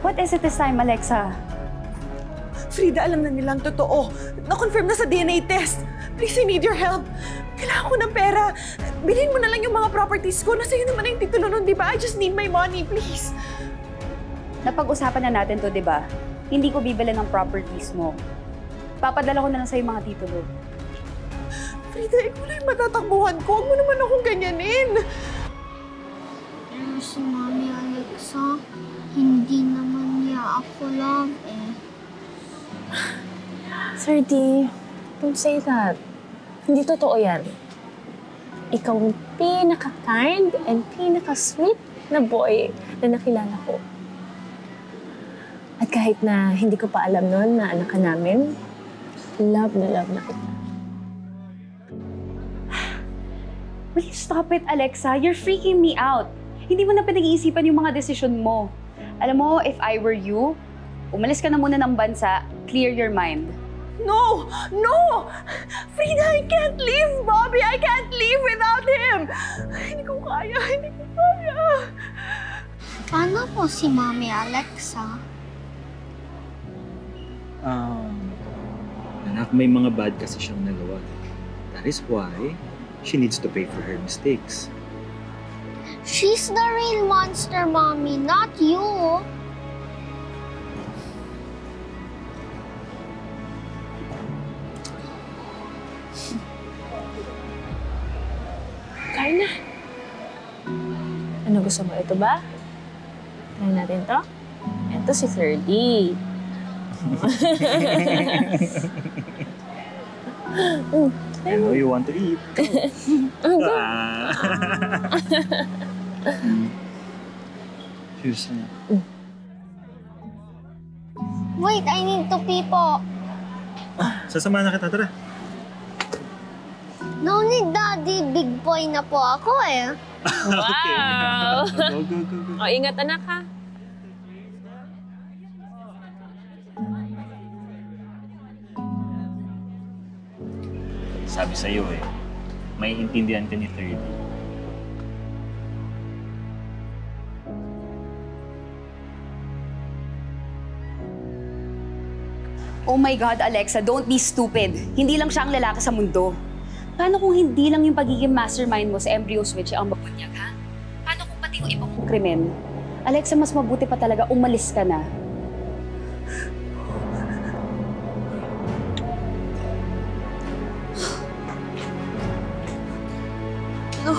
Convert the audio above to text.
What is it this time, Alexa? Frida, alam na nilang totoo. Na-confirm na sa DNA test. Please, I need your help. Kailangan ko ng pera. Bilhin mo na lang yung mga properties ko. Nasa iyo naman na yung titulo nun, di ba? I just need my money, please. Napag-usapan na natin to, di ba? Hindi ko bibili ng properties mo. Papadala ko na lang sa'yo mga titulo. Frida, ikaw na yung matatakbuhan ko. Huwag mo naman akong ganyanin. Pero si Mami Alexa, hindi naman niya ako love eh. Sir D, don't say that. Hindi totoo yan. Ikaw ang pinaka-kind and pinaka-sweet na boy na nakilala ko. At kahit na hindi ko pa alam noon na anak ka namin, love na kita. Will you stop it, Alexa? You're freaking me out. Hindi mo na pinag-iisipan yung mga desisyon mo. Alam mo, if I were you, umalis ka na muna ng bansa, clear your mind. No! No! Frida, I can't leave, Bobby! I can't leave without him! Hindi ko kaya. Hindi ko kaya. Paano po si Mami Alexa? Anak, may mga bad kasi siyang nagawa. That is why she needs to pay for her mistakes. She's the real monster, Mommy, not you. Kain na. Ano gusto mo? Ito ba? Try natin to? Ito si Sir D. I know you want to eat. Cheers. Wait, I need to pee po. Sasamahan na kita, tara. No need, Daddy. Big boy na po ako eh. Wow! Go. O, ingat anak ha. Sabi sa'yo eh, may intindihan ka ni 30. Oh my God, Alexa, don't be stupid. Hindi lang siya ang lalaki sa mundo. Paano kung hindi lang yung pagiging mastermind mo sa embryo switch ang mabunyag, ha? Paano kung pati yung ibang krimen? Alexa, mas mabuti pa talaga umalis ka na. No.